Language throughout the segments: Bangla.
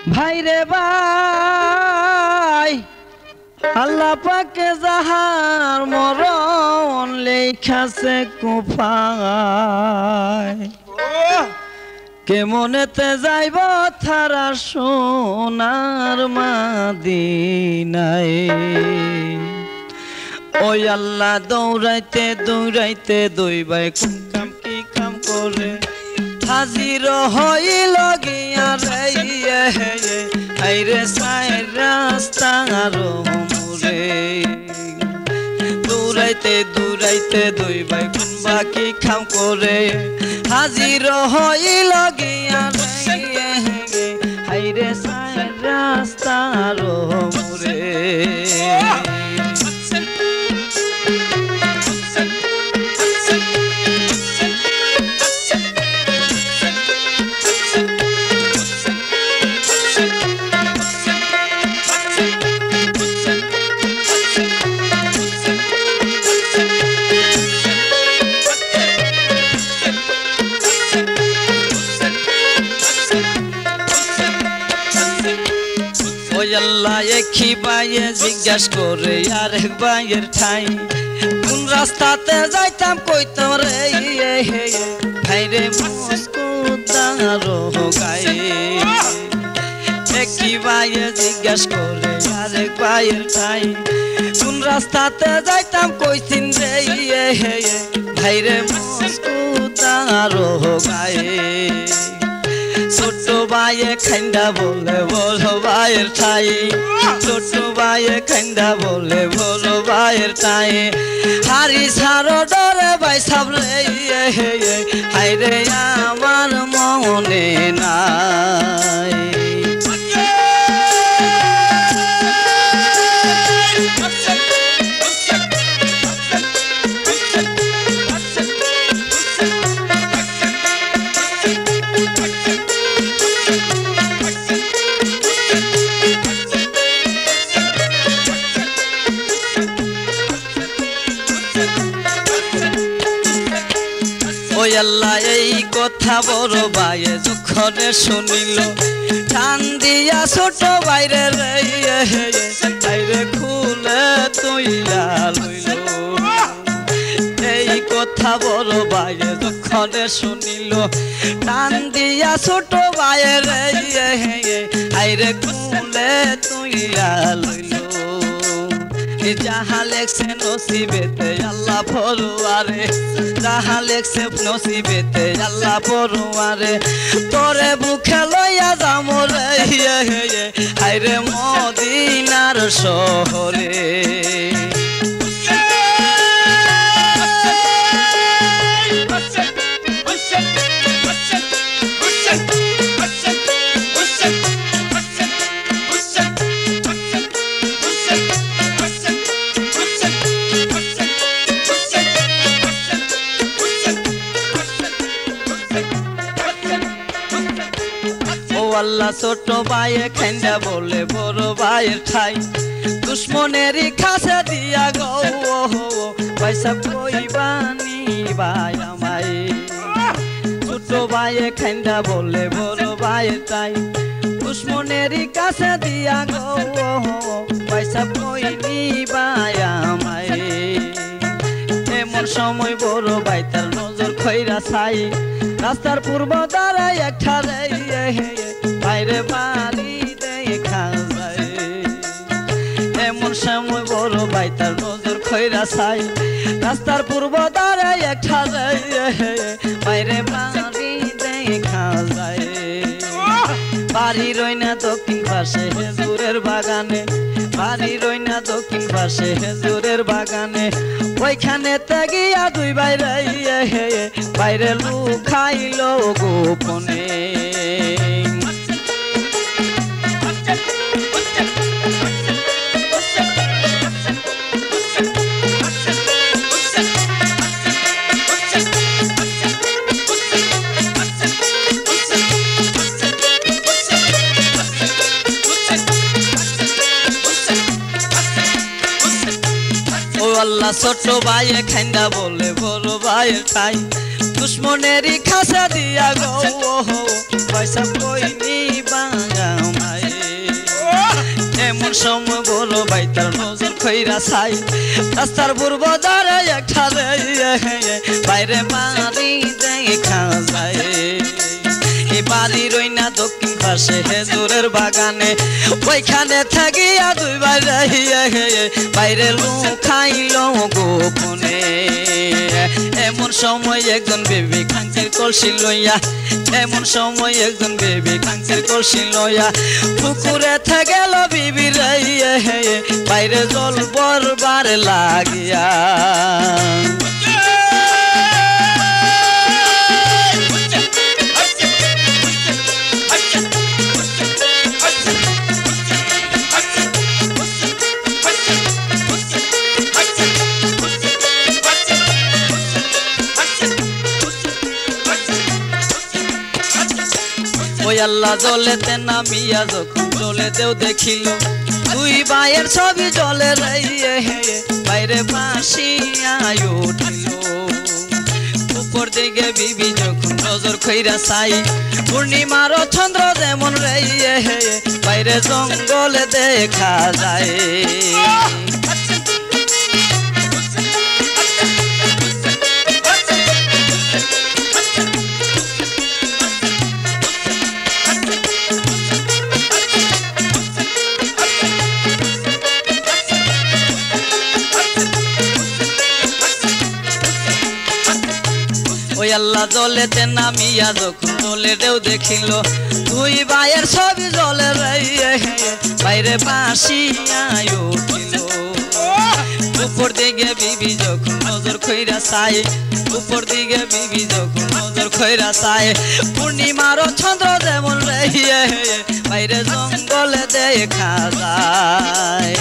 ভাইরে ভাই আল্লাহ পাকে যাহার মরণ লেখাছে কুফায় কেমনেতে যাইব তারা সোনার মাদিনায় ওই আল্লাহ দৌড়াইতে দৌড়াইতে দইবাই কোন কাম কি কাম করে হাজির হইল গিয়া রে আইরে সাইর রাস্তা মোরে দৌড়াইতে দৌড়াইতে দইবাই কোন বাকি কাম করে হাজির হইল গিয়া রে আইরে সাইর রাস্তা মোরে আল্লাহ একই বাইয়ে জিজ্ঞাস করে আরেক বাইয়ের ঠাই কোন রাস্তাতে যাইতাম কইতাম রে ভাইরে মুস্কুদারো গায়ে একই বাইয়ে জিজ্ঞাস করে আরেক বাইয়ের ঠাই কোন রাস্তাতে যাইতাম কইতিন রে ভাইরে মুস্কুদারো গায়ে ছোট ভাইয়ে খাইন্দা বলে বড় ভাইয়ের ঠাই ছোট ভাইয়ে খাইন্দা বলে বড় ভাইয়ের ঠাই হারি সারো ডরে ভাই সাবরে হাইরে আমার মনে নাই আল্লাহ এই কথা বড় ভাইয়ে যখন শুনিল টান দিয়া ছোট বাইরে রে খুলে তৈলা লইল এই কথা বড় ভাইয়ে যখন শুনিল টান দিয়া ছোট বাইরে রে খুলে তৈলা লইল যাহা লেখছে নসিবেতে আল্লাহ পড়ুয়ারে যাহা লেখছে নসিবেতে আল্লাহ পড়ুয়ারে তোরে বুকে লইয়া যাম রে হাইরে মদিনার শহরে আল্লাহ ছোট ভাইয়ে খাইন্দা বলে বড় ভাইয়ের ঠাই দুশ্মনেরই কাছে দিয়া গো পয়সা কইবানি ভাই আমায় ছোট ভাইয়ে খাইন্দা বলে বড় ভাইয়ের ঠাই দুশ্মনেরই কাছে দিয়া গো পয়সা কইনি ভাই আমায় এমন সময় বড় ভাই তার নজর খইরা ছাই রাস্তার পূর্ব দ্বারা একটা বাইরে বাড়ি দেখা যায় এমন সময় বড় ভাই তার নজর খইরা ছাই রাস্তার পূর্ব দ্বারা একটা বাইরে বাড়ি দেখা যায় বাড়ি রইনা দক্ষিণ পাশে হেজুরের বাগানে বাড়ি রইনা দক্ষিণ পাশে হেজুরের বাগানে ওইখানে গিয়া দুই বাইরে বাইরে লুকাইল গোপনে আল্লাহ ছোট ভাইয়ে খাইন্দা বলে বড় ভাইয়ের ঠাই দুশ্মনেরই খাসা দিয়া গো পয়সা কইনি বাঙা মাই এমন সময় বড় ভাই তার নজর খইরা ছাই রাস্তার পূর্ব দ্বারে একটা বাইরে বাড়ি দেখা যায় এই বাড়ির ওই না দক্ষিণ পাশে হেজুরের বাগানে ওইখানে থাকিয়া দুই ভাই বাইরে লুকাইল গোপনে এমন সময় একজন বেবি কাঞ্চের কলসি লইয়া এমন সময় একজন বেবি কাঞ্চের কলসি লইয়া পুকুরে গেল বিবি রাইয়া বাইরে জল বরবার লাগিয়া ওই আল্লাহ জলেতে নামিয়া যখন জলে দেও দেখিল দুই ভাইয়ের ছবি জলে রাইয়ে বাইরে ভাসিয়া উঠিল উপর দিকে বিবি যখন নজর খইরা ছাই পূর্ণিমার চন্দ্র যেমন রাইয়ে বাইরে জঙ্গলে দেখা যায় ওই আল্লাহ জলেতে নামিয়া যখন জলে দেও দেখিল দুই ভাইয়ের ছবি জলে রাইয়ে বাইরে বাসিয়া উঠিল উপর দিকে বিবি যখন নজর খইরা ছাই উপর দিকে বিবি যখন নজর খইরা ছাই পূর্ণিমার চন্দ্র যেমন রাইয়ে বাইরে জঙ্গলে দেখা যায়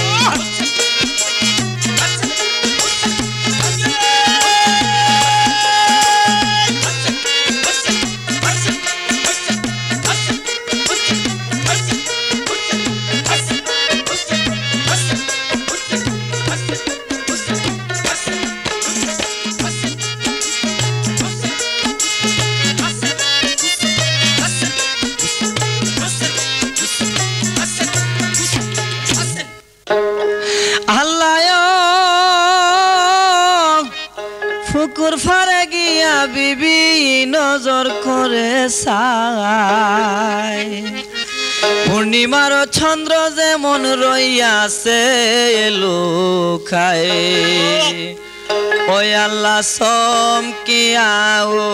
পুকুর ফারে গিয়া বিবি নজর করে ছাই পূর্ণিমার চন্দ্র যেমন রইয়াছে লুকায় ওই আল্লাহ চমকিয়া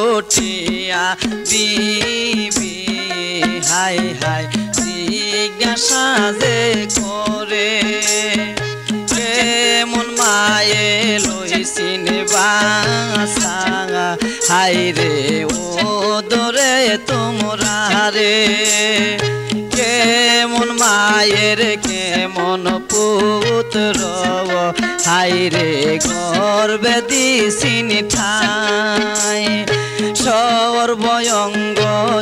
উঠিয়া বিবি হাই হাই জিজ্ঞাসা যে করে কেমন মায়ে লইছিন বাসা হাই রে ও দরে তোমরা রে কেমন মায়ের কেমন পুত্র হাই রে গর্বে দিছিন ঠাই সর্বঙ্গ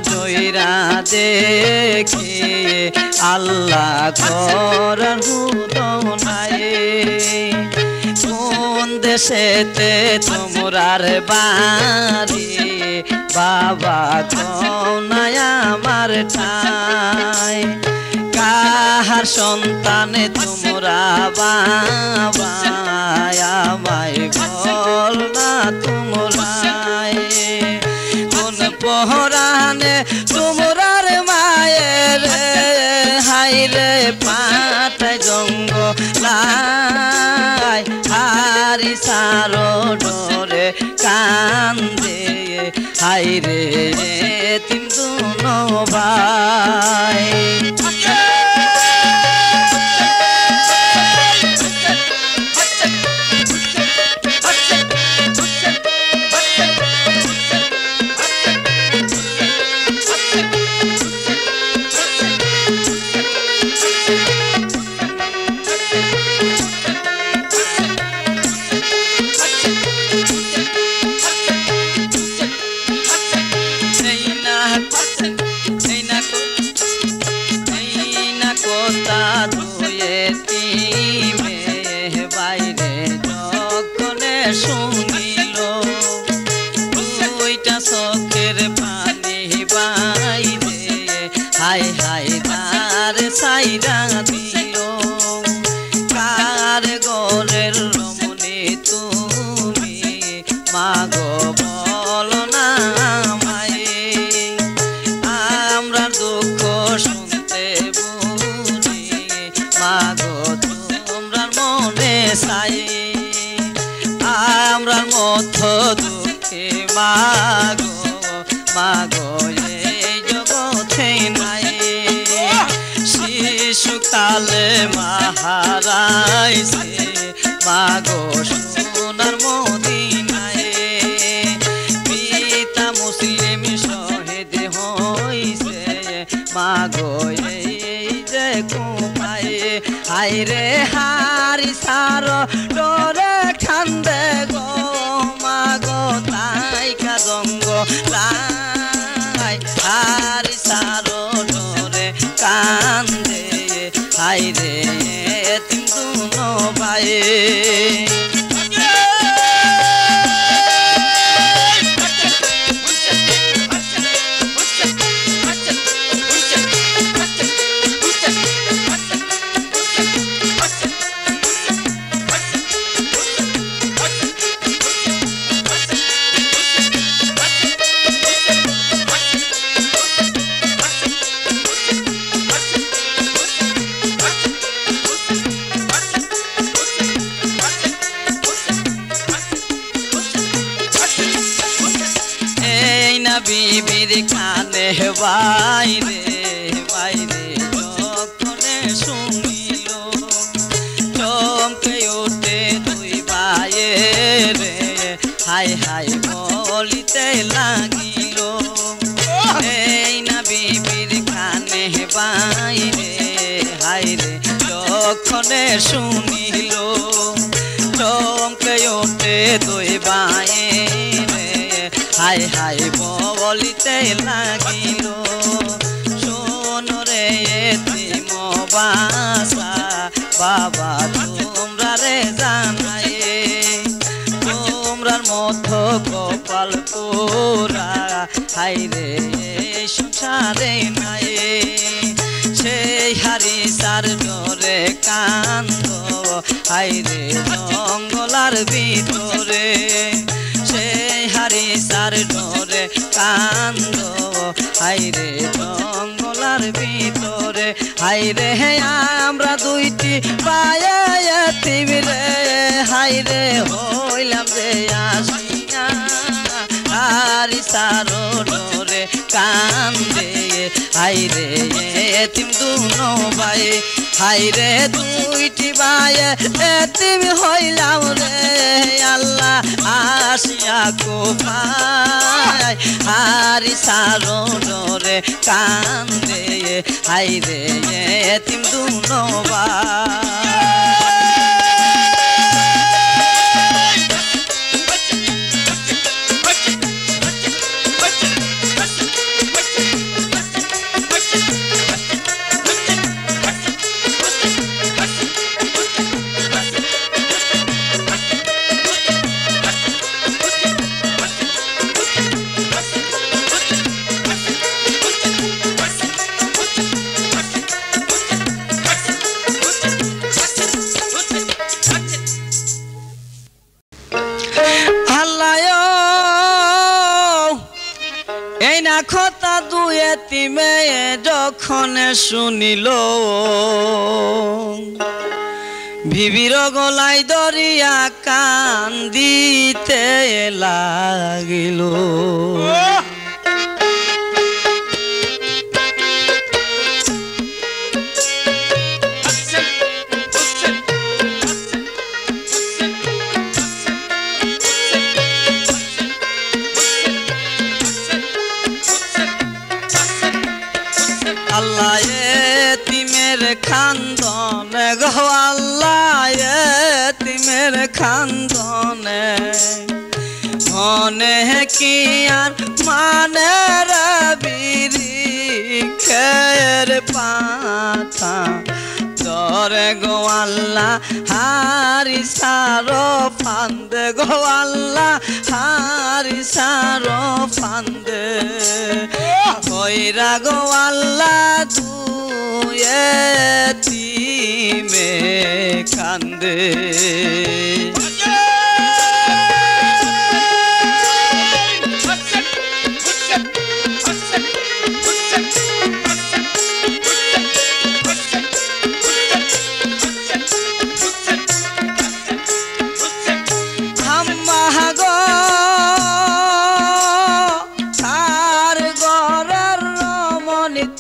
জয়রা দেখে আল্লাহ করার হুদনাই কোন দেশেতে তোমরার বাড়ি বাবা কোনায় আমার ঠাই কাহার সন্তানে তোমরা বাবা আমায় বল না তোমরাই কোন পহরানে তোমরার মায়ের হাই রে পাতায় জঙ্গলাই হারি সারো ডরে কান্দে হাই রে তিন দুনো ভাই শুনিল ওইটা চোখের পানি বাইরে হাই হাই তার সাইরা দিল কালে মাহারাইছে মাগো সোনার মদিনায় পিতা মুসলিম শহীদ হইছে মাগো এই যে কুপায় হায়রে হারি সার ডরে খান্দে গো মাগো তাই কাজঙ্গ লাই হারি সার ডরে কান্দে হায়রে তিন দুনো ভাই বিবির কানে বাইরে বাইরে যখনে শুনিল চমকে ওঠে দুই ভাইয়ে রে হাই হাই বলিতে লাগিল এই না বিবির কানে বাইরে হাইরে যখনে শুনিল চমকে ওঠে দুই ভাইয়ে হাই হাই বলিতে লাগিল শোন রে এতিম বাসা বাবা তোমরা রে জানাই তোমরার মতো কপাল পোড়া হাই রে সংসারে নাই সেই হারি সার ডরে কান্দ হাই রে জঙ্গলার ভিতরে হারি সার ডরে কান্দ হাইরে জঙ্গলার ভিতরে হাইরে আমরা দুইটি পায়ে এতিম রে হাইরে হইলাম রে আসিয়া হারি সার ডরে কান্দে হাইরে এতিম দুনো ভাই হাইরে দুইটি ভাই এতিম হইলাম রে আল্লাহ আসিয়া কোপায় হারি সার ডরে কান্দে হাইরে এতিম দুনো ভাই কথা দুই এতিমে যখন শুনিল ভিবির গলায় দরিয়া কান্দিতে লাগিল আল্লাহ এতিমের খান্দনে গো আল্লাহ এতিমের খান্দনে মনে কি আর মানে রবিরি খের পাতা দরে গো আল্লাহ হারি সারো ফান্দে গো আল্লাহ হারি সারো ফান্দে কইরা গো আল্লাহ দুই এতিমে কান্দে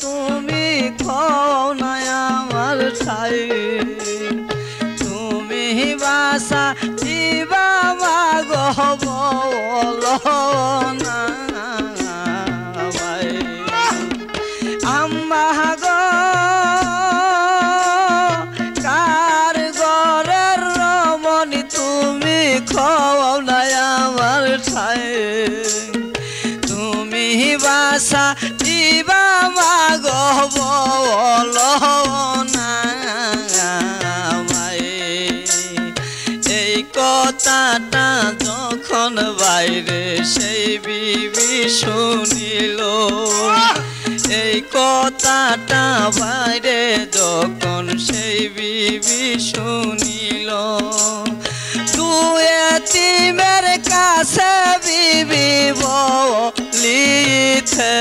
তুমি কও না আমার বলো না এই কথাটা যখন বাইরে সেই বিবি শুনিল এই কথাটা বাইরে যখন সেই বিবি শুনিল তুই এতিমের কাছে বিবি বলিতে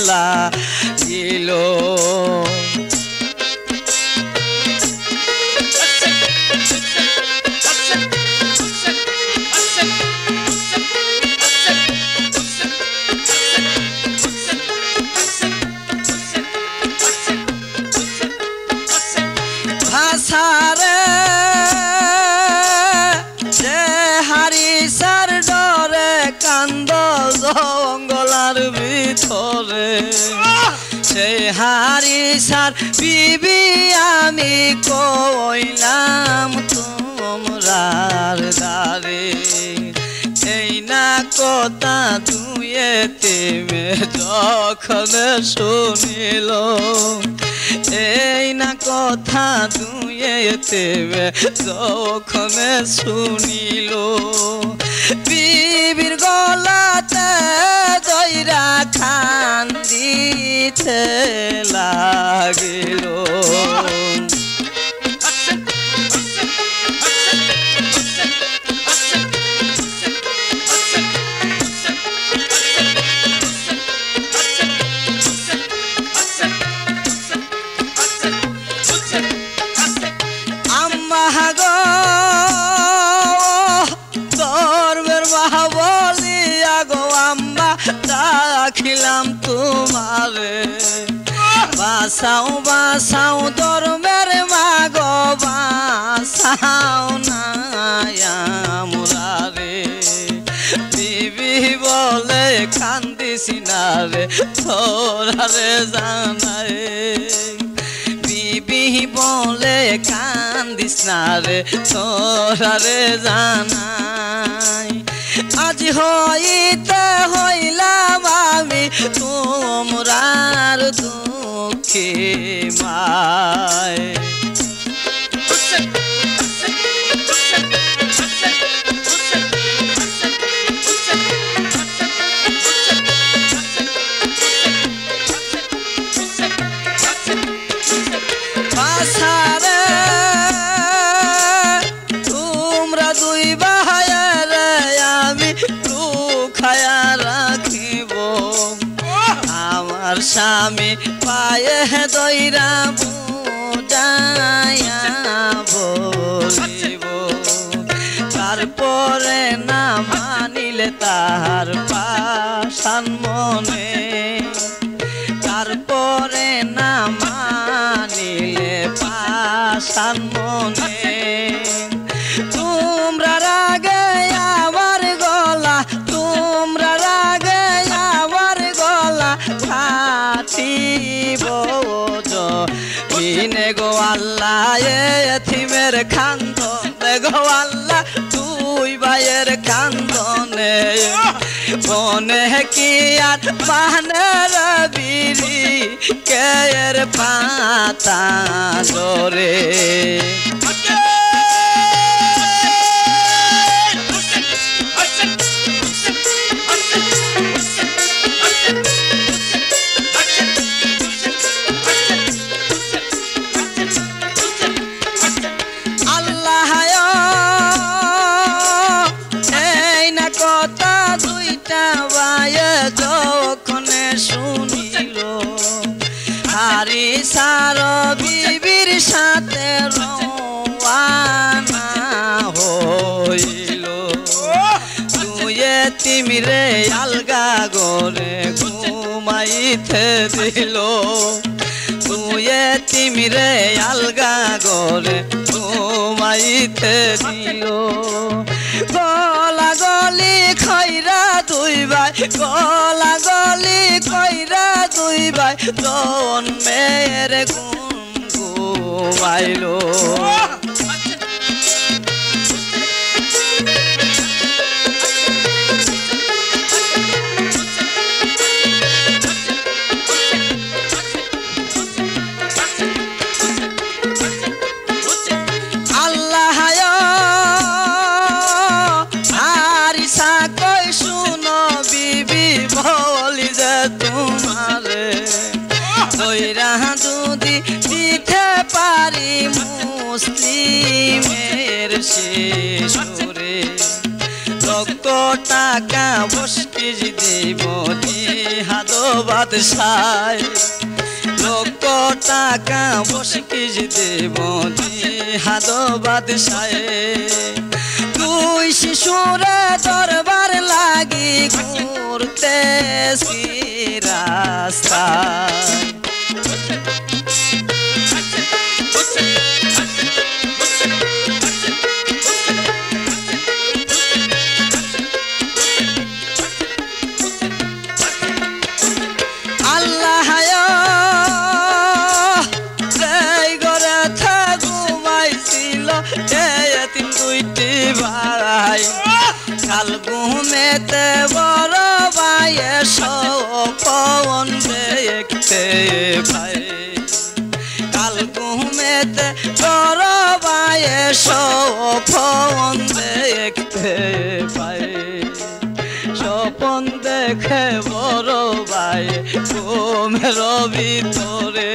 লাগিল ভাষারে যে হারিসার ডরে কান্দ জঙ্গলার ভিতরে সেই হারিসার বিবি আমি কইলাম তোমরার দ্বারে এই না কথা দুয়ে তেমে যখন শুনিল এই না কথা দুয়ে তেমে যখন শুনিল বিবির গলাতে দইরা কান্দিতে লাগিল রাখিলাম তোমারে বাসাও বাসাও ধর্মের মাগো বাসাও নায়ামুরারে বিবি বলে কান্দিস না রে তোরারে জানায় বিবি বলে কান্দিস না রে তোরারে জানাই আজ হইতে হইলাম আমি তোমরার দুঃখে মায় ভাষারে তোমরা দুই ভাইয়ের আমি লুকায়া রাখিব আমার স্বামী পায়ে দইরা বুঝাইয়া বলিব তারপরে না মানিলে তাহার পাশান মনে তারপরে না মানিলে পাশান মনে তোমরা রাগে আমার গলা তোমরা রাগে আমার গলা কাটিব মিনে গো আল্লাহ এতিমের খান্দনে গো আল্লাহ তুই ভাইয়ের খান্দনে মনে কি আর পানের বিড়ি কের পাতা জোরে হারিসার বিবির সাথে রওয়ানা হইল তুই এতিমরে আলগা গরে ঘুমাইতে দিল তুই এতিমরে আলগা গরে ঘুমাইতে দিল গলা গলি খৈরা দুই ভাই গলা গলি খৈরা দুই ভাই জন্মের গুণ ঘুমাইলো যদি দিতে পারি মুসলিমের শেষরে লক্ষ টাকা বস্কিজ দেব জিহাদো বাদশায় লক্ষ টাকা বস্কিজ দেব জিহাদো বাদশায় দুই শিশুরে দরবার লাগি ঘুরতেছি রাস্তায় কাল ঘুমেতে বড় ভাইয়ে সপন দেখতে ভাই কাল ঘুমেতে বড় ভাইয়ে সপন দেখতে ভাই স্বপন দেখে বড় ভাই ঘুমের ভিতরে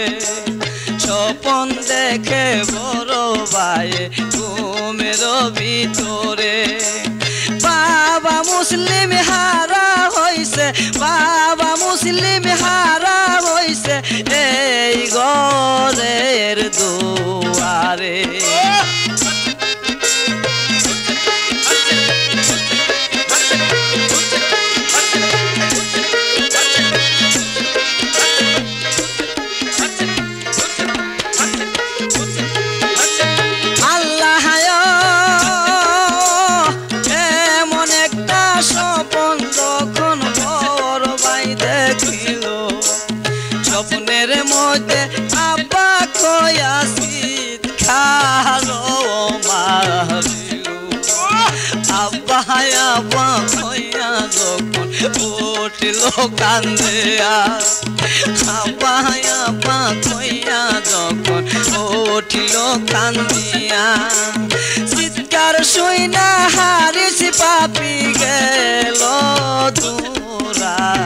স্বপন দেখে বড় ভাই ঘুমের ভিতরে বাবা মুসলিম হারা হইছে বাবা মুসলিম হারা হইছে এই ঘরের দুয়ারে স্বপ্নের মধ্যে আব্বা কয়াসিত খালো মারিল আব্বা আব্বা কয়া যখন উঠিল কান্দিয়া আব্বা আব্বা কয়া যখন উঠিল কান্দিয়া চিৎকার শুইনা হারিস পাপি গেল দূরাইয়া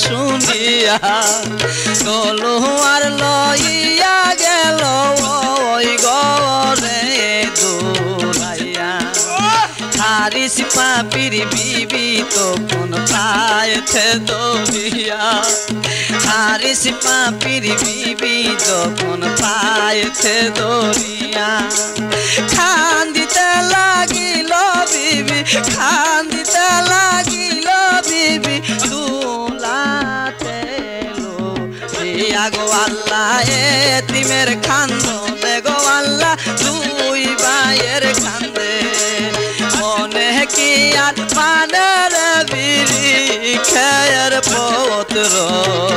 শুনিয়া তলোয়ার লইয়া গেল ওই ঘরে দৌড়াইয়া হারিস পাপির বিবি তখন পায়েতে দৌড়িয়া হারিস পাপির বিবি তখন পায়েতে দৌড়িয়া কান্দিতে লাগিল বিবি কান্দিতে লাগিল বিবি গো আল্লাহ এতিমের খান্দনে গো আল্লাহ দুই ভাইয়ের খান্দে মনে কি আর পানের বিড়ি খেয়ের পত্র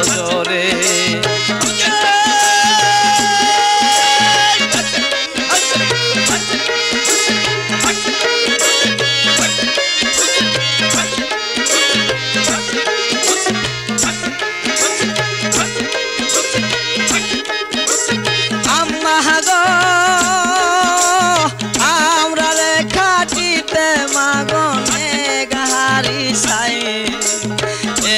জোরে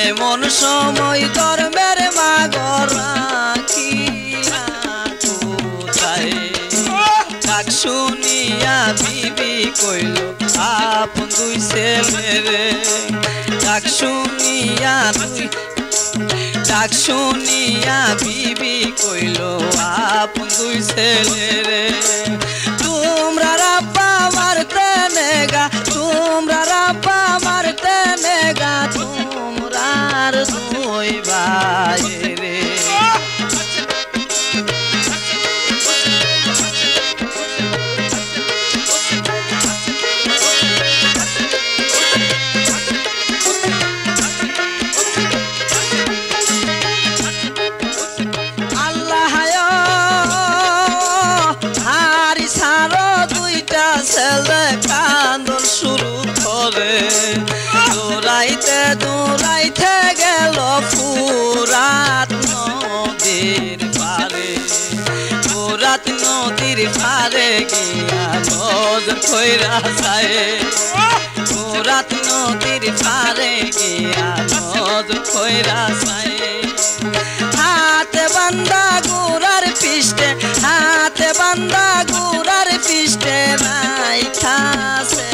এমন সময় ধর্মের মাগর রাখিয়া কোথায় ডাক শুনিয়া বিবি কইল আপন দুই ছেলেরে ডাক শুনিয়া বিবি কইল আপন দুই ছেলেরে তোমরা রাব্বা মারতে নেগা তোমরা রাব্বা মারতে নেগা তোমরার দুই ভাইরে Tell গিয়া নজর কইরা যায় ফোরাত নদীর পারে গিয়া নজর কইরা যায় হাতে বান্দা গোরার পিষ্টে হাতে বান্দা গোরার পিষ্টে নাই খাসে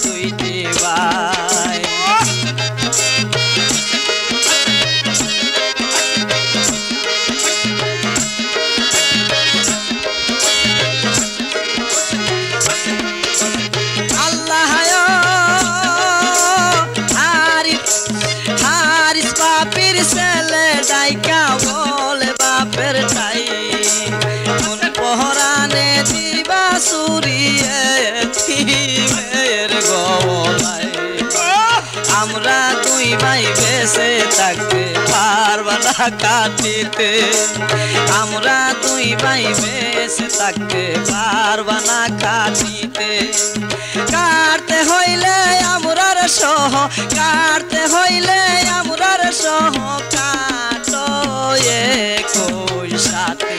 দুইটি ভাই ছেলে ডাইকা বলে বাপের ঠাই কোন পহরানে দিবা সুরিয়ে মেয়ের গলায় আমরা দুই ভাই বেঁচে থাকতে পারবা না কাটিতে আমরা দুই ভাই বেঁচে থাকতে পারবা না কাটিতে কাটতে হইলে আমরার সহ কাটতে হইলে আমরার সহ কাটো একই সাথে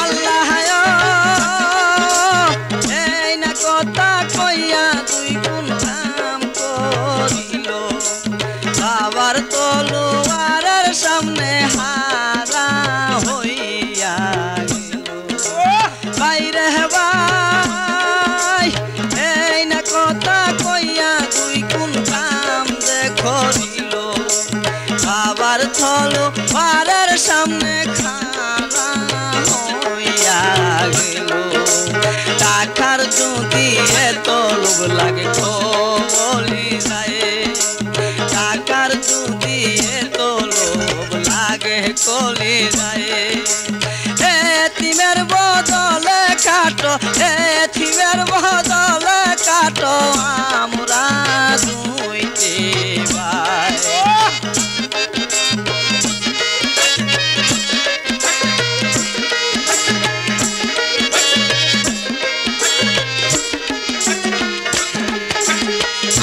আল্লাহ এই না কথা কইয়া দুই গুণ কাম করিল বাবার তলোয়ারের সামনে হারা হইয়া গেল বাইরে ভাই এই না কথা কইয়া দুই গুণ কাম যে করিল বাবার তলোয়ারের সামনে খারা হইয়া গেল টাকার যদি এত লোভ লাগে বলি যায় টাকার যদি এত লোভ লাগে কলি যায় এতিমের বদলে কাটো এতিমের বদলে কাটো আমরা দুইটি ভাই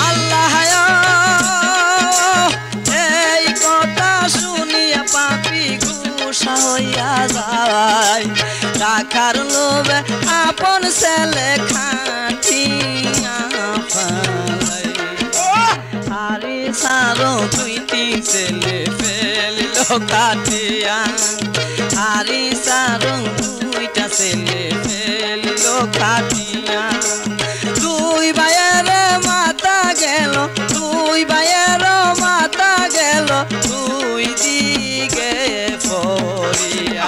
আল্লাহ এই কথা শুনিয়া পাপি গুসা হইয়া যায় টাকার লোভে আপন ছেলে খাটিয়া ফেলাই হারি সারো দুইটি ছেলে ফেলিল কাটিয়া হারি সারো দুইটা ছেলে ফেলিল কাটিয়া দুই ভাইয়ের মাতা গেল দুই ভাইয়ের মাতা গেল দুই দিকে পড়িয়া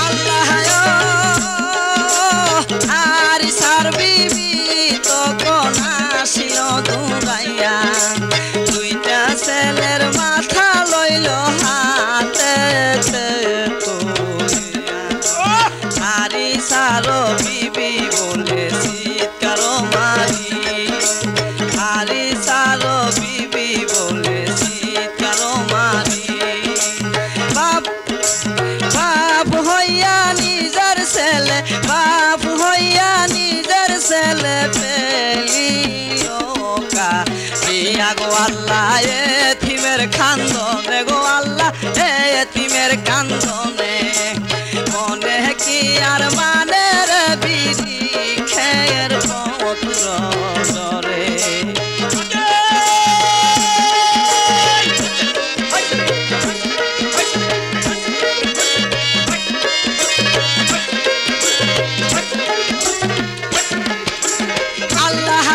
আল্লাহ আরি সার বিবি তখন আসিল দৌড়াইয়া দুইটা ছেলের মাথা লইল হাতে আরি সার বিবি বলে চিৎকার মারি আরি সার বিবি বলে চিৎকার মারি বাপ বাপ হইয়া নিজের ছেলে বাপ হইয়া নিজের ছেলে পেলিল গো আল্লাহ এতিমের কান্দনে গো আল্লাহ এতিমের কান্দনে মনে কি আর মানের বিধি খেয়ের পত্র ধরে আল্লাহ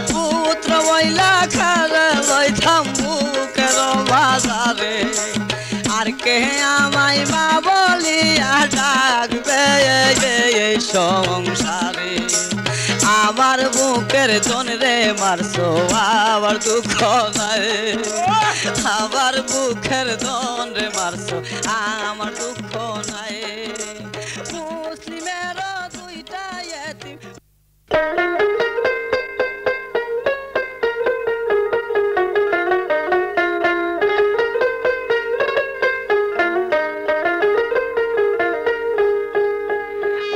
পুত্র বইলা খারে লইতাম বুকের বাজারে আর কে আমায় মা বলিয়া ডাকবে এই সংসারে আমার বুকের জনরে মারছো আবার দুঃখ নাই আমার বুকের জনরে মারছো আমার দুঃখ নাই মুসলিমের দুইটা এতিম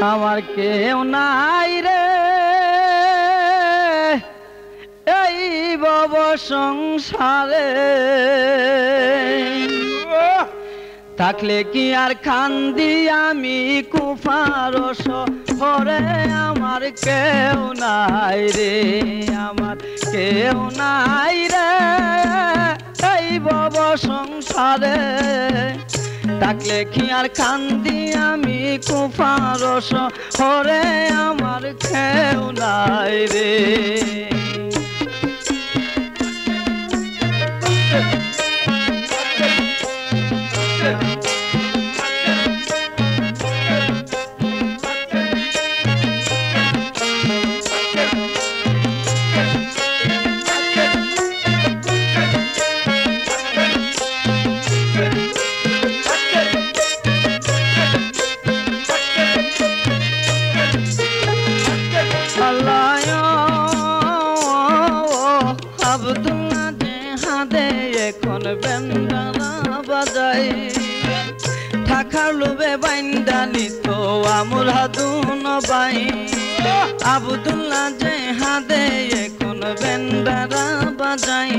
আমার কেউ নাই রে এই ভব সংসারে থাকলে কি আর কান্দি আমি কুফার শহরে আমার কেউ নাই রে আমার কেউ নাই রে এই ভব সংসারে থাকলে কি আর কান্দি আমি কুফার শহরে আমার কেউ নাই রে ঠাকার লোভে বাইন্দানি তো আমরা দুন বাই আব্দুল্লাহ যে হাদে এখন বেন্দারা বাজাই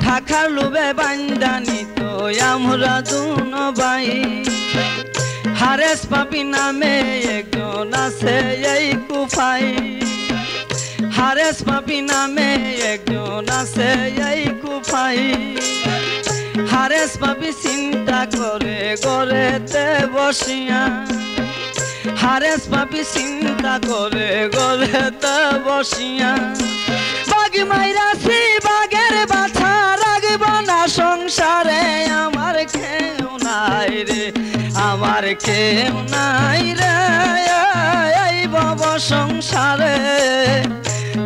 ঠাকার লোভে বাইন্দানি তো আমরা দুন বাই হারেস পাপি নামে একজন আছে এই কুফাই হারেস পাপি নামে একজন আছে এই কুফাই হারেস পাপি চিন্তা করে গড়েতে বসিয়া হারেস পাপি চিন্তা করে গড়েতে বসিয়া বাঘ মাইরাছি বাঘের বাছা রাখব না সংসারে আমার কেউ নাই রে আমার কেউ নাই রে এই ভব সংসারে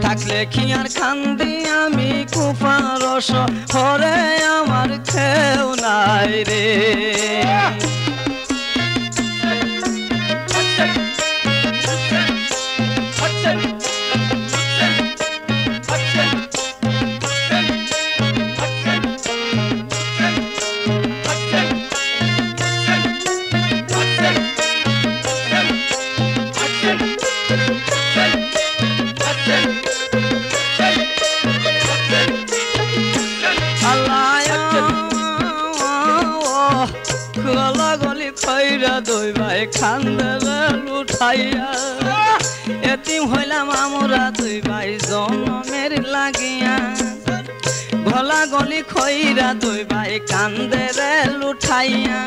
থাকলে কি আর কান্দি আমি কুফার শহরে আমার কেউ নাই রে দুই ভাই খান্দে লুঠাইয়া এতিম হইলাম আমরা দুই ভাই জনমের লাগিয়া গলা গলি খইরা দুই ভাই কান্দে রে লুঠাইয়া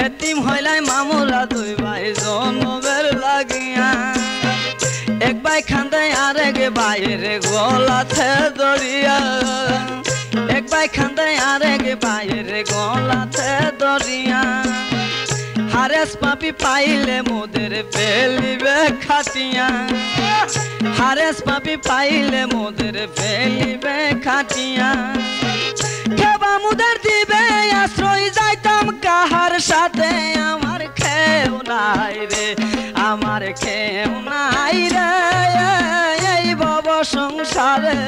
এতিম হইলাম আমরা দুই ভাই জনমের লাগিয়া এক ভাই খান্দে আরেক ভাইয়ের গলাতে দরিয়া এক ভাই খান্দে আরেক ভাইয়ের গলাতে দরিয়া হারেস পাপি পাইলে মোদের ফেলিবে খাটিয়া হারেস পাপি পাইলে মোদের ফেলিবে খাটিয়া কেবা মুদের দিবে আশ্রয় যাইতাম কাহার সাথে আমার কেউ নাই রে আমার কেউ নাই রে এই ভব সংসারে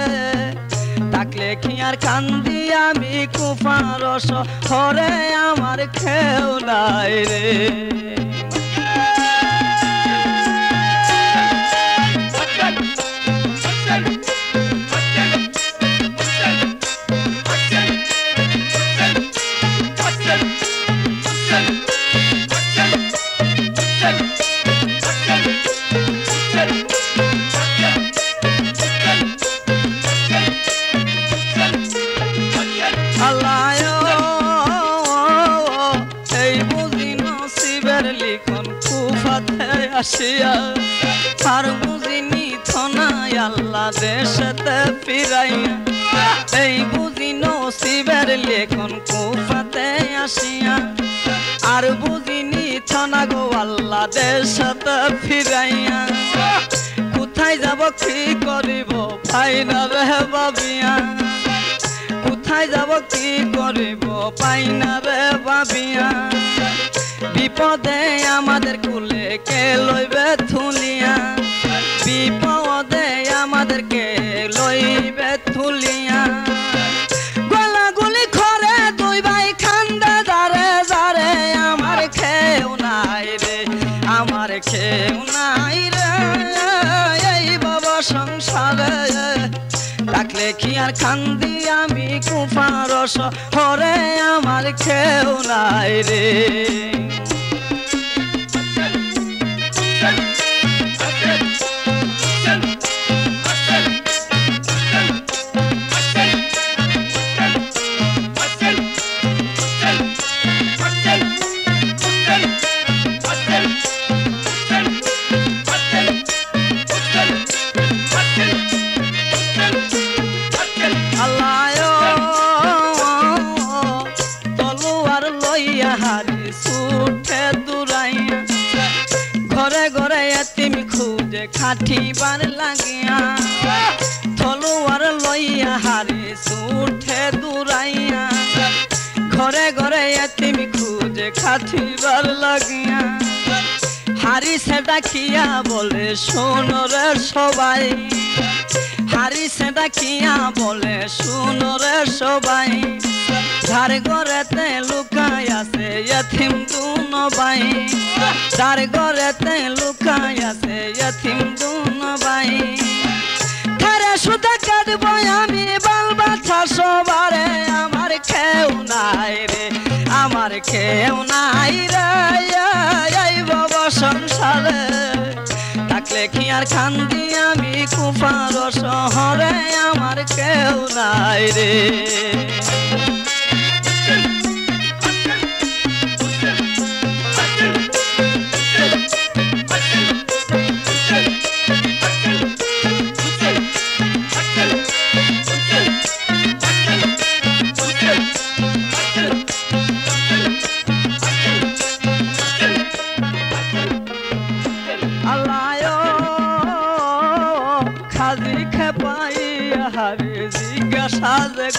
থাকলে কি আর কান্দি আমি কুফার শহরে আমার কেউ নাই রে আসিয়া আর বুঝিনি থনাই আল্লাহ দেশেতে ফিরাইয়া এই বুঝি নসিবের লেখন কুফাতে আসিয়া আর বুঝিনি থনা গো আল্লাহ দেশেতে ফিরাইয়া কোথায় যাব কি করিব পাইনা রে ভাবিয়া কোথায় যাব কি করিব পাইনা রে ভাবিয়া বিপদে আমাদের কুলে কে লইবে থুলিয়া বিপদে আমাদেরকে লইবে থুলিয়া গলা গুলি করে দুই ভাই খান্দে দারে দারে আমার কেউ নাই রে আর কান্দি আমি কুফার শহরে আমার কেউ নাই রে ঘরে ঘরে এতিম খুঁজে খাটিবার লাগিয়া তলোয়ার লইয়া হারে ছুটে দূরাইয়া ঘরে ঘরে এতিম খুঁজে খাটিবার লাগিয়া হারি সে ডাকিয়া বলে শোনো রে সবাই হারি সে ডাকিয়া বলে শোনো রে সবাই যার ঘরেতে লুকাই আছে এতিম দুনো ভাই যার ঘরেতে লুকাই আছে এতিম দুনো ভাই তারে সুদা কাটবো আমি বাল বাচ্চা সবারে আমার কেউ নাই রে আমার কেউ নাই রে এই বাবা সংসারে থাকলে কি আর কান্দি আমি কুফার শহরে আমার কেউ নাই রে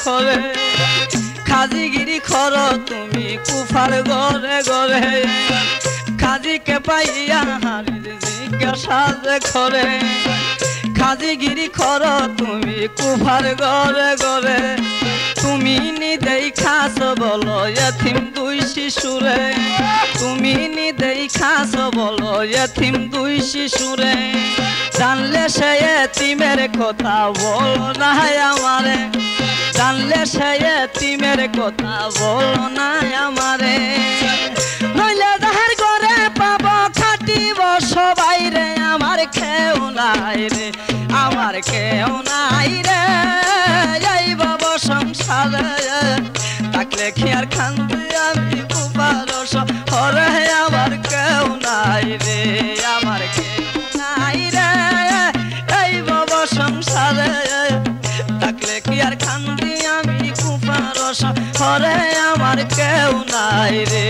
করে খাজিগিরি করো তুমি কুফার ঘরে ঘরে খাজিকে পাইয়া হারি জিজ্ঞাসা করে খাজিগিরি করো তুমি কুফার ঘরে ঘরে তুমি নিদেই খাস বলো এতিম দুই শিশুরে তুমি নিদেই খাস বলো এতিম দুই শিশুরে জানলে সে এতিমের কথা বলো না আমারে জানলে সে এতিমের কথা বলো না আমারে নইলে যাহার ঘরে পাবো খাটিব সবাই রে আমার কেউ নাই রে আমার কেউ নাই রে এই বাবা সংসারে থাকলে কি আর কান্দি আমি কুফার শহরে আমার কেউ নাই রে আমার কেউ নাই রে এই বাবা সংসারে থাকলে কি আর কান্দি আমি কুফার শহরে আমার কেউ নাই রে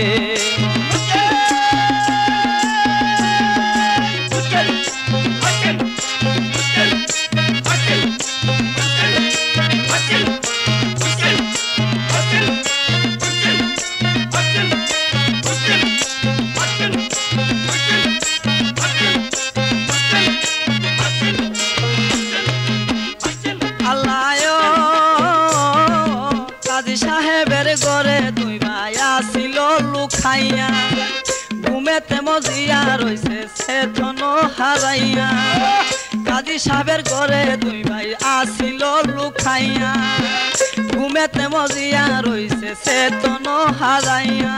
খাইয়া ঘুমেতে মজিয়া রইছে চেতন হারাইয়া কাজী সাহেবের ঘরে দুই ভাই আসিল লুকাইয়া ঘুমেতে মজিয়া রইছে চেতন হারাইয়া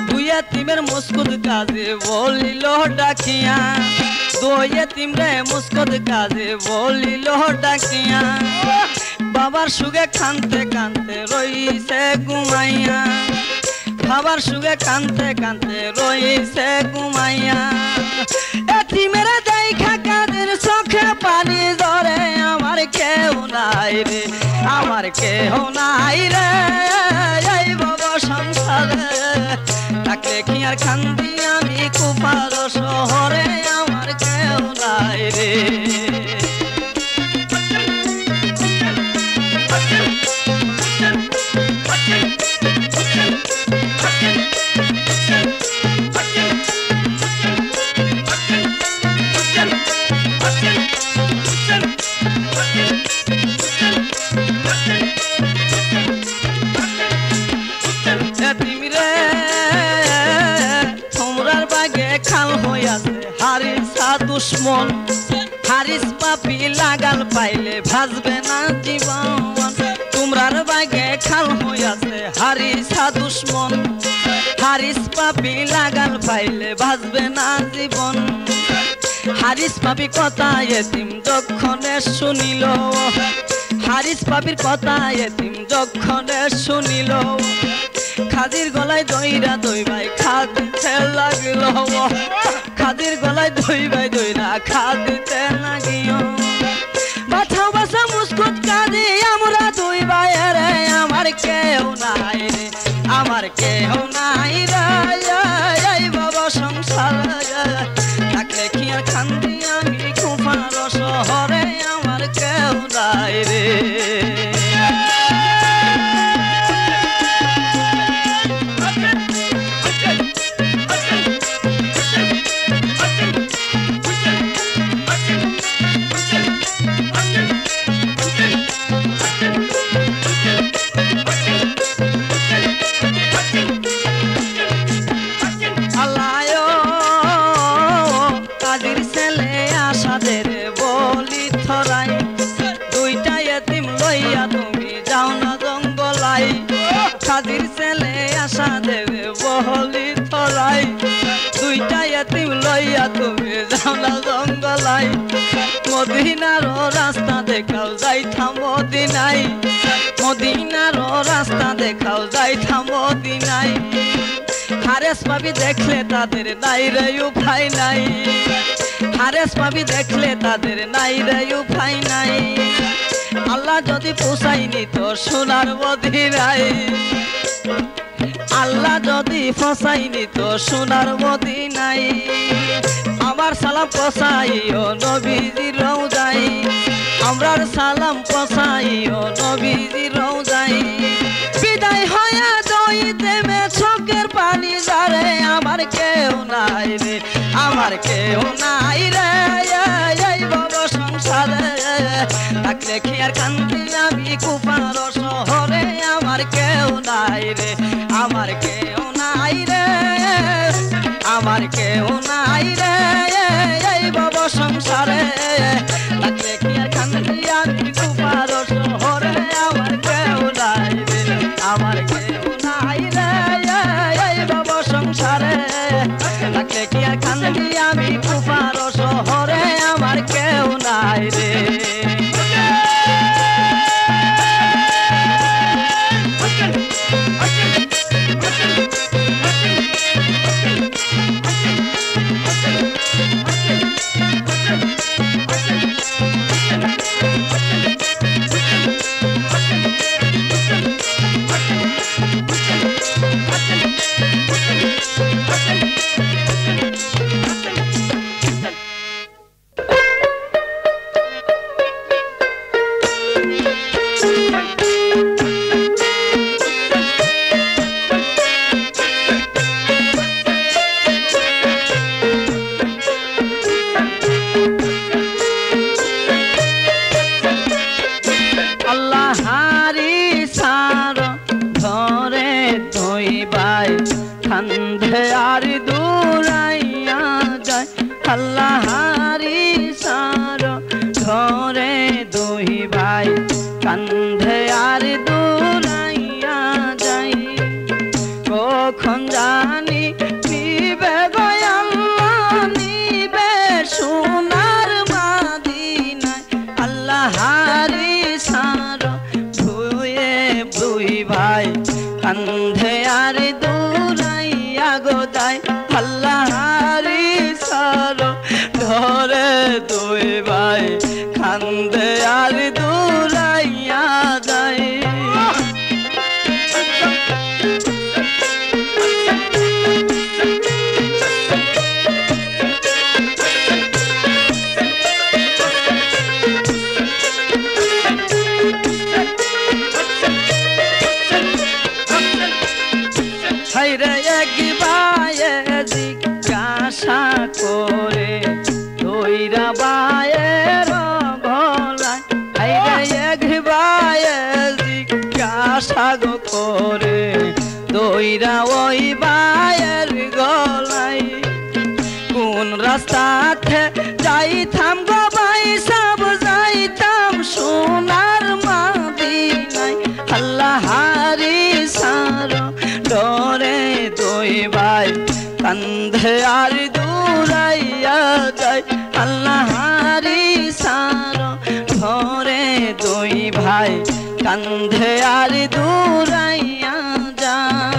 দুই এতিমের মুস্কুদ কাজে বলিল ডাকিয়া দুই এতিমরে মুস্কুদ কাজে বলিল ডাকিয়া বাবার সুগে কানতে কানতে রইছে ঘুমাইয়া বাবার সুগে কানতে কানতে রইছে ঘুমাইয়া এতিমের দেখা কাদের চোখে পানি ধরে আমার কেউ নাই রে আমার কেউ নাই রে এই বাবা সংসারে তাকে কি আর কান্দি আমি কুফার শহরে আমার কেউ নাই রে হারিস পাপি লাগাল পাইলে ভাজবে না জীবন তোমরার বাইগে খাল হইয়াছে হারিসা দুশ্মন হারিস পাপি লাগাল পাইলে ভাজবে না জীবন হারিস পাপি কথা এতিম যক্ষণে শুনিল হারিস পাপির কথা এতিম যক্ষণে শুনিল খাদির গলায় দইরা দইবাই খাদিতে লাগিল খাদির গলায় দইবাই দইরা খাদিতে লাগিও বাছা বাছা মুস্কুত কাঁদি আমরা দুই ভাইয়ের আমার কেউ নাই রে আমার কেউ নাই রে বাবা সংসার থাকলে কি আর কান্দি আমি কুফার শহরে আমার কেউ নাই রে খাদির ছেলে আশা দেবে বহলি থলাই দুইটা এতিম লইয়া তুমি যাও না জঙ্গলাই মদিনার রাস্তা দেখাও যাইতাম মদিনাই মদিনার রাস্তা দেখাও যাইতাম মদিনাই হারেস পাবি দেখলে তাদের নাই রে উপায় নাই হারেস পাবি দেখলে তাদের নাই রে উপায় নাই আল্লাহ যদি পোষাইনি তো সোনার মদিনায় আল্লাহ যদি ফসাইনি তো সোনার মদিনায় আমার সালাম পসাইও নবীজির রওজায় আমরার সালাম পসাইও নবীজির রওজায় বিদায় হইয়া দইতে মে চোখের পানি ঝরে আমার কেউ নাই রে আমার কেউ নাই রে এই বাবা সংসারে থাকলে কি আর কান্দি আমি কুফার শহরে আমার কেউ নাই রে আমার কেউ নাই রে আমার কেউ নাই রে এই বাবা সংসারে থাকলে কি আর কান্দি আমি কুফার শহরে আমার কেউ নাই রে আমার কেউ নাই রে এই বাবা সংসারে থাকলে কি আর কান্দি আমি কুফার শহরে আমার কেউ নাই রে দইরা ওই বায়ের গলাই কোন রাস্তাতে যাইতাম গো ভাই কান্ধে আর দূরাইয়া যায় আল্লাহারি সারো ধরে দুই ভাই কান্ধে আর দূরাইয়া যায়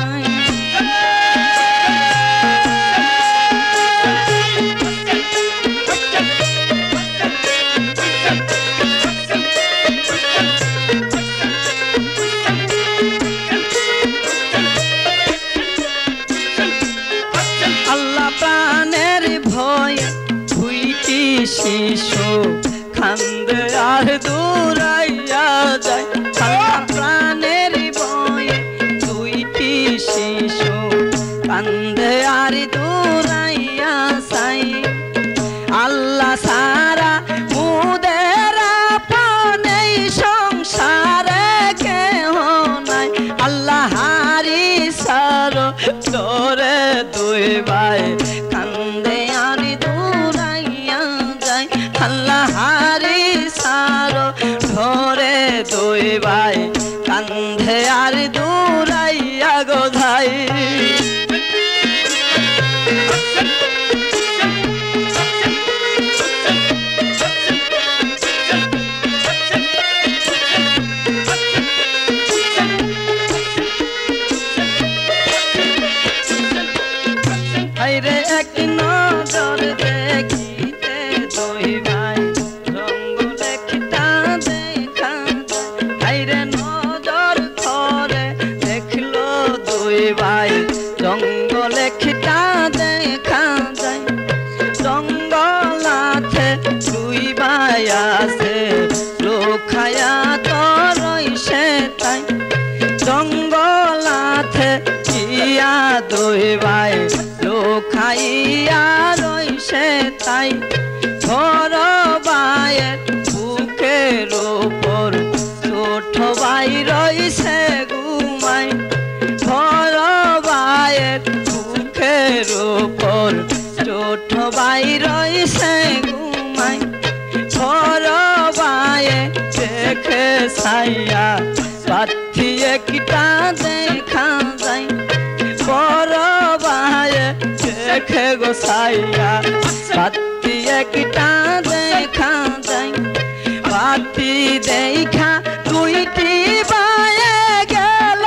শিশু কান্দে আর দূরাইয়া যায় প্রাণের বয়ে দুইটি শিশু কান্দে আর দূরাইয়া যায় আল্লাহ সারা মুদের আপনে সংসারে কেহ নাই আল্লাহারি সারো তোরে দুই ভাই কান্দে আর আল্লাহারি সারো ধরে দুই ভাই কান্ধে আর দূরাইয়া গো ভাই রে এক নজর দেখিতে দুই ভাই রঙ্গ লেখিতা দেখা রে নজর ধরে দেখলো দুই ভাই রঙ্গ লেখিতা দেখা যায় জঙ্গলাতে দুই ভাই আছে লোখায়া তরই সে তাই জঙ্গলাতে কিয়া দুই ভাই লোখাইয়া রইছে তাই ঘর বাইয়ের বুকের ওপর ছোট ভাই রইছে ঘুমাই ঘর বাইয়ের বুকের ওপর ছোট ভাই রইছে ঘুমাই ঘর বাইয়ে দেখে ছাইয়া পাঠিয়ে কিটা দেখা যায় বড় ভাইয়ে দেখে গোসাইয়া বাতি একটা দেখা যায় বাতি দেখা দুইটি ভাইয়ে গেল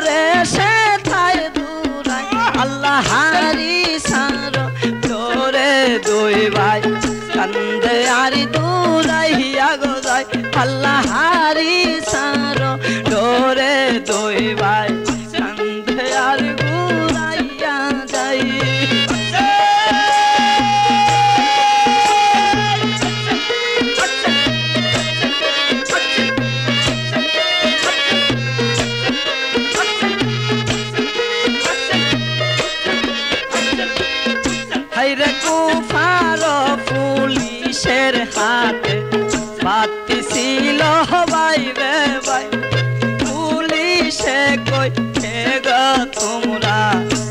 রে সে থাই দূরাই আল্লাহারি সারো তোরে দুই ভাই কান্দে আর দূরাইয়া গো যায় আল্লাহারি সারো তোরে দুই ভাই কান্দে আর দূরাইয়া যায় হাইরে কুফার পুলিশের হাতে বাতি ছিল ভাই রে ভাই পুলিশে কই হে গো তোমরা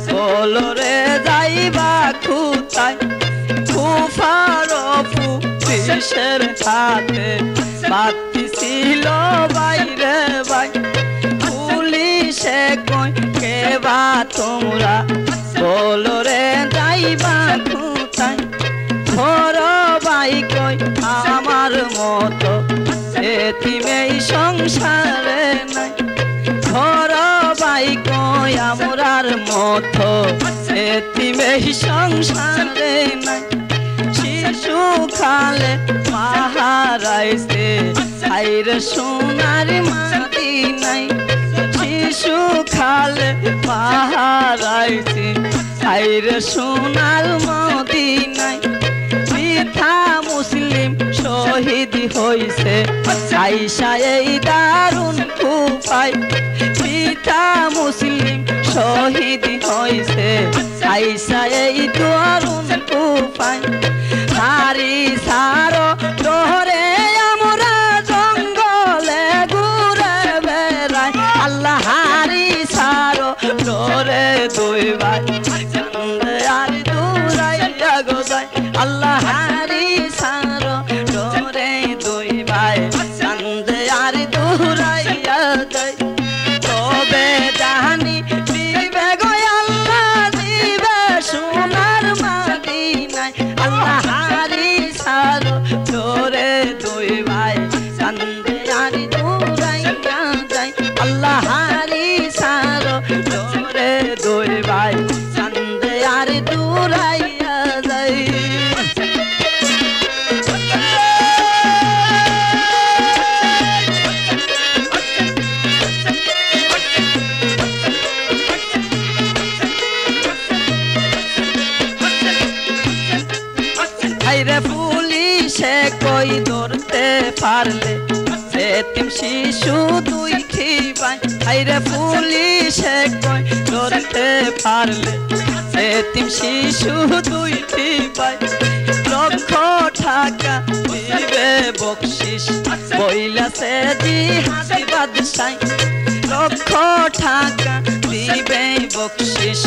বলো রে যাইবা কোথায় কুফার পুলিশের হাতে বাতি ছিল ভাই রে ভাই পুলিশে কই কে বা তোমরা বলো রে যাইবা কোথায় ঘর ভাই কই আমার মতো এতিমেই সংসারে নাই ঘর ভাই কই আমরার মতো এতিমেই সংসারে নাই শিশু খালে মাহারাইছে আইরে সোনার মাটি নাই শিশু খালে মাহারাইছে আইরে সোনার মাটি নাই মিথ্যা মুসলিম শহীদ হইছে আইসা এই দারুণ কুফাই মিথ্যা মুসলিম শহীদ হইছে আইসা এই দারুণ কুফাই হারি সারো ডোরে আমরা জঙ্গলে ঘুরে বেড়াই আল্লাহ হারি সারো ডোরে দুই ভাই কান্দে আর দূরাইয়া গো যায় আল্লাহ হারি সারো ডোরে দুই ভাই কান্দে আর দূরাইয়া যায় তবে জানি দিবে গো আল্লাহ দিবে শুন পারলে এতিম শিশু দুই খিবাই হাইরে পুলিশে কয় ধরতে পারলে এতিম শিশু দুই খিবাই লক্ষ টাকা দিবে বকশিস বইলাছে জিহাদি বাদশাহ লক্ষ টাকা দিবে বকশিস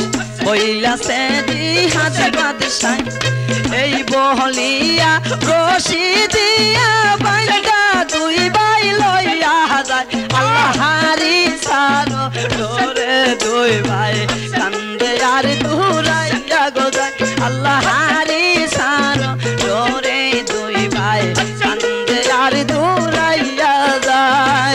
বইলাছে জিহাদি বাদশাহ এই বহলিয়া রশি দিয়া বাইন্দা দুই ভাই লইয়া যায় আল্লাহরি সানো ডোরে দুই ভাই কান্দে আর দূরাইয়া গো যায় আল্লাহরি সানো ডোরে দুই ভাই কান্দে আর দূরাইয়া যায়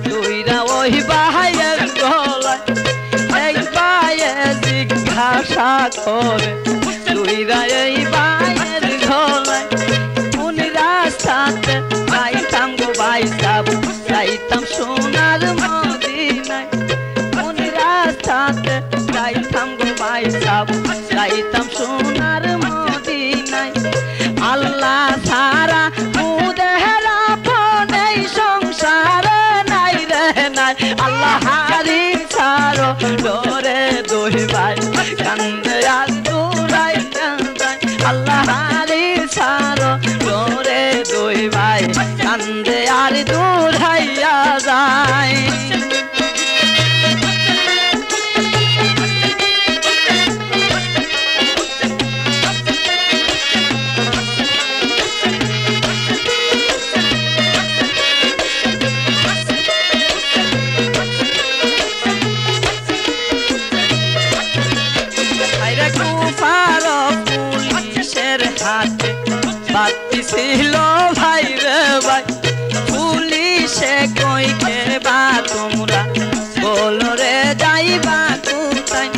দুইরা ওই ভাইয়ের গলায় এক ভাইয়ে জিজ্ঞাসা করে দুইরা এই ভাইয়ের গলায় কোন রাস্তাতে যাইতাম গো ভাই যাব যাইতাম সোনার মদিনায় কোন রাস্তাতে যাইতাম গো ভাই যাব যাইতাম সোনার মদিনায় আল্লাহ সারা মুদেহরা পনেই সংসারে নাই রে নাই আল্লাহরি সারো ডোরে দুই ভাই কান্দে আর দূরাইয়া যায় আল্লাহরি সারো ডোরে দুই ভাই কান্দে আর দূরাইয়া যায় বাতি ছিল ভাই রে ভাই পুলিশে কই কে বা তোমরা বলো রে যাইবা কোথায়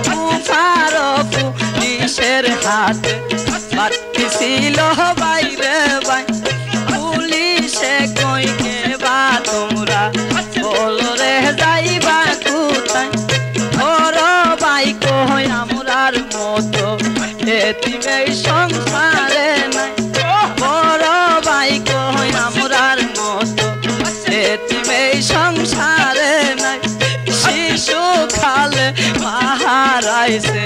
কুফার পুলিশের হাতে বাতি ছিল ভাই রে ভাই পুলিশে কই কে বা তোমরা বলো রে যাইবা কোথায় ধরো ভাই কই আমরার মতো এতিমে সংসারে নাই বড় ভাই কই আমরার মতো এতিমে সংসারে নাই শিশু খালে মাহারাইছে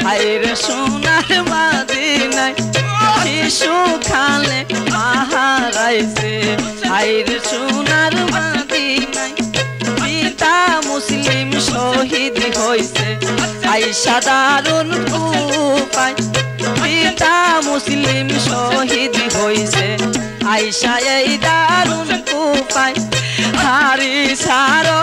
হাইরে সোনার মদিনায় শিশু খালে মাহারাইছে হাইরে সোনার মদিনায় পিতা মুসলিম শহীদ হইছে আইসা দারুন কুফায় পিতা মুসলিম শহীদ হইছে আইসা এই দারুন কুফায় হারি সারো